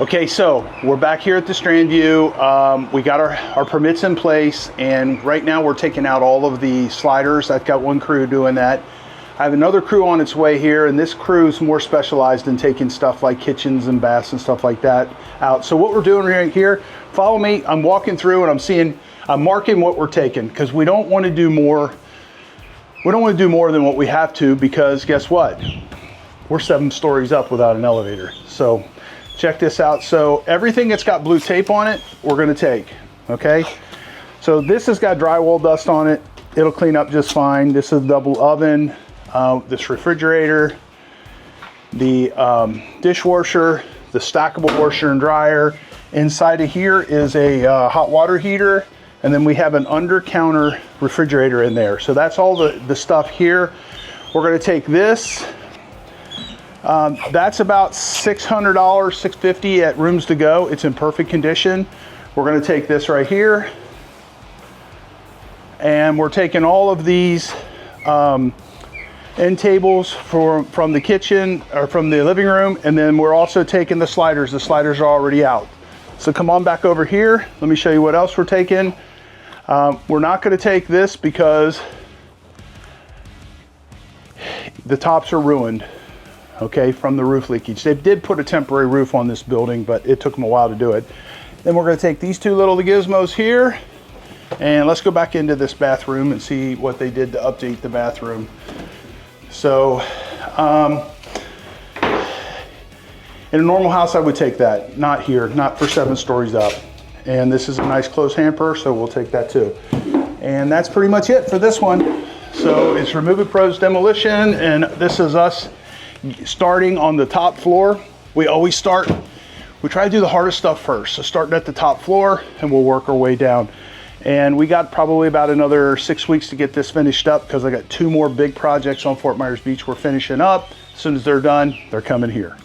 Okay, so we're back here at the Strand View. We got our permits in place, and right now we're taking out all of the sliders. I've got one crew doing that. I have another crew on its way here, and this crew is more specialized in taking stuff like kitchens and baths and stuff like that out. So what we're doing right here, follow me, I'm walking through and I'm marking what we're taking, because we don't want to do more. We don't want to do more than what we have to, because guess what? We're 7 stories up without an elevator. So check this out. So everything that's got blue tape on it, we're going to take, okay? So this has got drywall dust on it. It'll clean up just fine. This is a double oven, this refrigerator, the dishwasher, the stackable washer and dryer. Inside of here is a hot water heater, and then we have an under counter refrigerator in there. So that's all the stuff here. We're going to take this. That's about $600, $650 at Rooms to Go. It's in perfect condition. We're going to take this right here, and we're taking all of these end tables from the kitchen or from the living room, and then we're also taking the sliders. The sliders are already out. So come on back over here. Let me show you what else we're taking. We're not going to take this because the tops are ruined. Okay, from the roof leakage. They did put a temporary roof on this building, but it took them a while to do it. Then we're going to take these 2 little gizmos here, and let's go back into this bathroom and see what they did to update the bathroom. So in a normal house I would take that, not here, not for 7 stories up. And this is a nice close hamper, so we'll take that too. And that's pretty much it for this one. So it's Remove It Pro's Demolition, and this is us starting on the top floor. We try to do the hardest stuff first. So starting at the top floor, and we'll work our way down. And we got probably about another 6 weeks to get this finished up, because I got 2 more big projects on Fort Myers Beach we're finishing up. As soon as they're done, they're coming here.